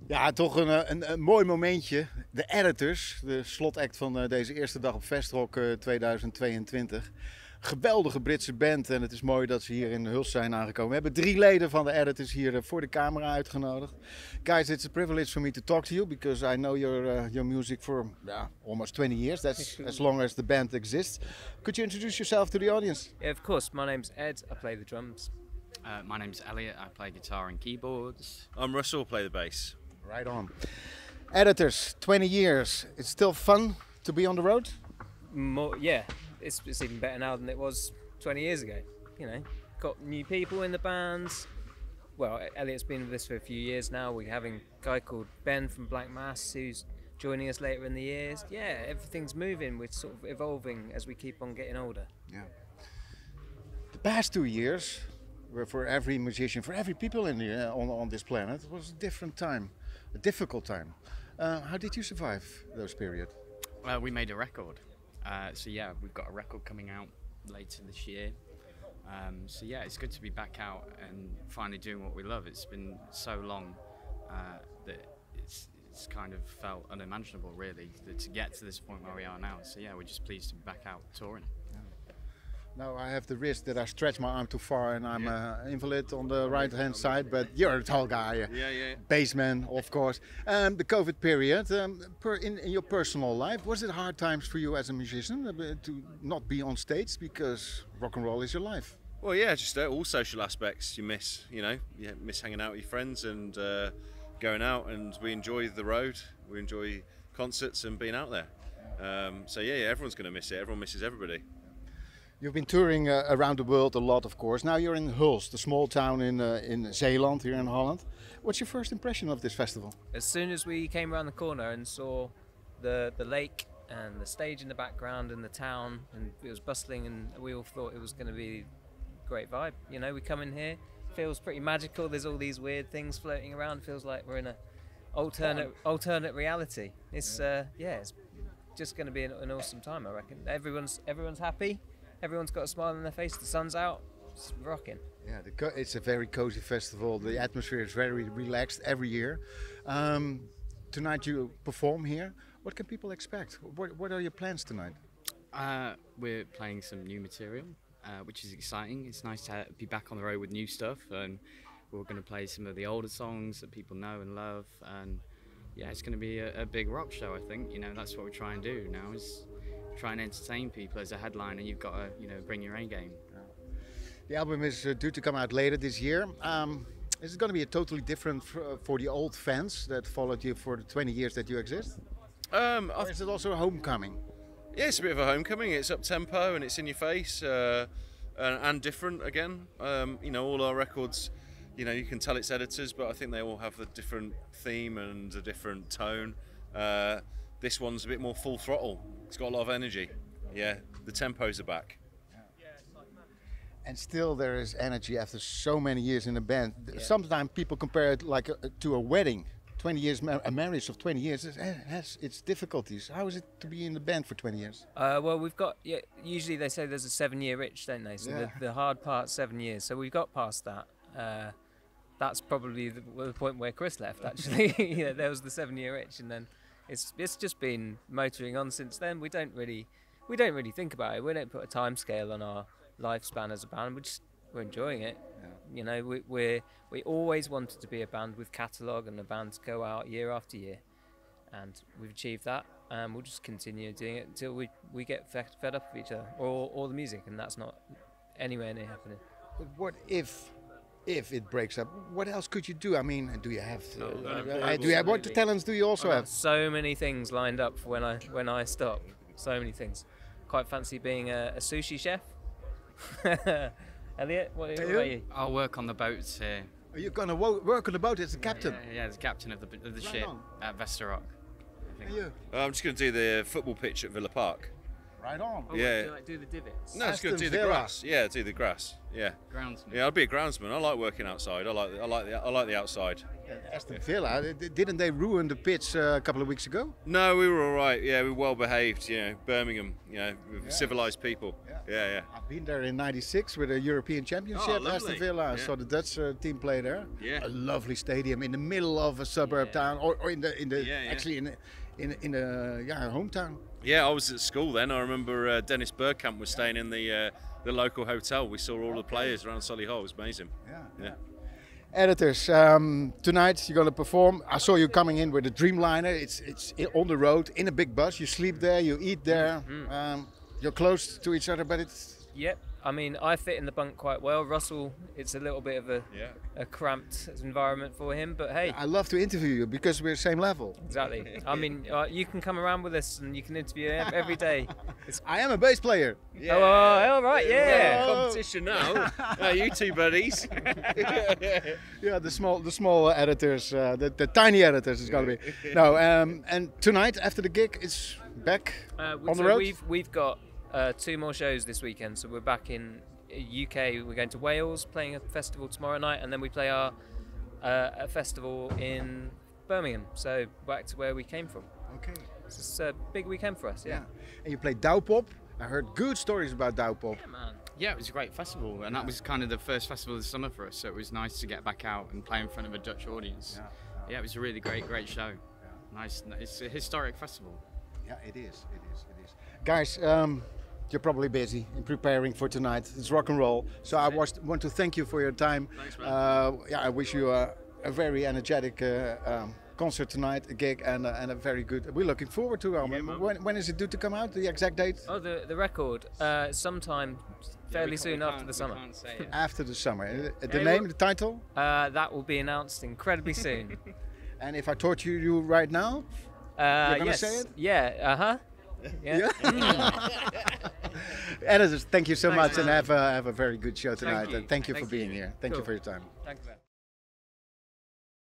Ja, toch een mooi momentje. De Editors, de slotact van deze eerste dag op Vestrock 2022. Geweldige Britse band en het is mooi dat ze hier in Hulst zijn aangekomen. We hebben 3 leden van de Editors hier voor de camera uitgenodigd. Guys, it's a privilege for me to talk to you because I know your music for almost 20 years. That's as long as the band exists. Could you introduce yourself to the audience? Yeah, of course. My name's Ed. I play the drums. My name's Elliot. I play guitar and keyboards. I'm Russell. Play the bass. Right on. Editors, 20 years. It's still fun to be on the road? Yeah, it's even better now than it was 20 years ago. You know, got new people in the bands. Well, Elliot's been with us for a few years now. We're having a guy called Ben from Black Mass who's joining us later in the years. Yeah, everything's moving. We're sort of evolving as we keep on getting older. Yeah. The past 2 years were for every musician, for every people on this planet, it was a different time, a difficult time. How did you survive those periods? We made a record. So yeah, we've got a record coming out later this year. So yeah, it's good to be back out and finally doing what we love. It's been so long that it's kind of felt unimaginable really to get to this point where we are now. So yeah, we're just pleased to be back out touring. Now I have the risk that I stretch my arm too far and I'm an invalid on the right hand side, but you're a tall guy, bassman of course. The COVID period, in your personal life, was it hard times for you as a musician to not be on stage because rock and roll is your life? Well, yeah, just all social aspects you miss. You miss hanging out with your friends and going out, and we enjoy the road. We enjoy concerts and being out there. So yeah, everyone's going to miss it. Everyone misses everybody. You've been touring around the world a lot, of course. Now you're in Hulst, a small town in Zeeland, here in Holland. What's your first impression of this festival? As soon as we came around the corner and saw the lake and the stage in the background and the town, and it was bustling, and we all thought it was going to be a great vibe. You know, we come in here, feels pretty magical. There's all these weird things floating around. It feels like we're in an alternate reality. It's it's just going to be an awesome time, I reckon. Everyone's happy. Everyone's got a smile on their face. The sun's out. It's rocking. Yeah, it's a very cozy festival. The atmosphere is very relaxed every year. Tonight you perform here. What can people expect? What are your plans tonight? We're playing some new material, which is exciting. It's nice to be back on the road with new stuff, and we're going to play some of the older songs that people know and love. And yeah, it's going to be a big rock show. I think that's what we try and do now is try and entertain people as a headliner. You've got to bring your A game. The album is due to come out later this year. Is it going to be a totally different for the old fans that followed you for the 20 years that you exist? Or is it also a homecoming? Yeah, it's a bit of a homecoming. It's up tempo and it's in your face and different again. All our records, you can tell it's Editors, but I think they all have a different theme and a different tone. This one's a bit more full throttle. It's got a lot of energy. Yeah, the tempos are back. And still there is energy after so many years in a band. Yeah. Sometimes people compare it like to a wedding. 20 years, a marriage of 20 years has its difficulties. How is it to be in the band for 20 years? Well, we've got, usually they say there's a 7-year itch, don't they? So the hard part, 7 years. So we've got past that. That's probably the point where Chris left, actually. There was the 7-year itch, and then it's just been motoring on since then. We don't really think about it. We don't put a time scale on our lifespan as a band. We're enjoying it. Yeah. We always wanted to be a band with catalogue and a band to go out year after year, and we've achieved that. And we'll just continue doing it until we get fed up with each other or the music, and that's not anywhere near happening. But what if it breaks up? What else could you do? I mean, do you have? What talents do you also have? So many things lined up for when I stop. So many things. Quite fancy being a sushi chef. Elliot, what about you? I'll work on the boats here. Are you gonna work on the boat as the captain? Yeah, as the captain of the ship at Vestrock. I'm just going to do the football pitch at Villa Park. Right on. Oh, Yeah. Do you like do the divots? No, it's good. Aston Do the Villa. grass. Yeah, do the grass. Yeah. Groundsman. Yeah, I'd be a groundsman. I like working outside. I like the outside. Aston Villa, didn't they ruin the pitch a couple of weeks ago? No, we were all right. Yeah, we were well behaved. You know, Birmingham. You know, with civilized people. Yeah. I've been there in '96 with a European Championship. lovely. Aston Villa. I Yeah. saw the Dutch team play there. Yeah. A lovely stadium in the middle of a suburb town, or in the Yeah. actually in the hometown. Yeah, I was at school then. I remember Dennis Bergkamp was staying in the local hotel. We saw all the players around Solihull. It was amazing. Yeah. Editors, tonight you're gonna perform. I saw you coming in with a Dreamliner. It's on the road in a big bus. You sleep there, you eat there. You're close to each other, but it's Yep. I mean, I fit in the bunk quite well. Russell, it's a little bit of Yeah. a cramped environment for him, but hey, I love to interview you because we're same level. exactly. I mean, you can come around with us and you can interview every day. It's, I am a bass player. Yeah. Oh, all right, We're yeah. in competition now. You two buddies. Yeah, the small editors, the tiny editors is gonna be. No, and tonight after the gig, it's back on the So road. we've got 2 more shows this weekend. So we're back in UK. We're going to Wales, playing a festival tomorrow night, and then we play our a festival in Birmingham. So back to where we came from. Okay. So it's a big weekend for us. Yeah. And you play Douwpop. I heard good stories about Douwpop. Yeah, man. Yeah, it was a great festival, and that was kind of the first festival of the summer for us. So it was nice to get back out and play in front of a Dutch audience. Yeah, it was a really great show. Nice. It's a historic festival. Yeah, it is. Guys, you're probably busy in preparing for tonight. It's rock and roll. So I want to thank you for your time. Thanks, man. I wish you a very energetic concert tonight, a gig, and a very good. We're looking forward to it. When is it due to come out? The exact date? Oh, the record. Sometime fairly soon after the summer. Can't say it. After the summer. The Yeah, name, well- the title. That will be announced incredibly soon. And if I torture you right now, gonna yes. say it? Yeah. Yeah. editors, thank you so Thanks, much, and man. have a very good show tonight. you. And thank you Thank for being you. here. Thank you Cool. for your time. Thank you.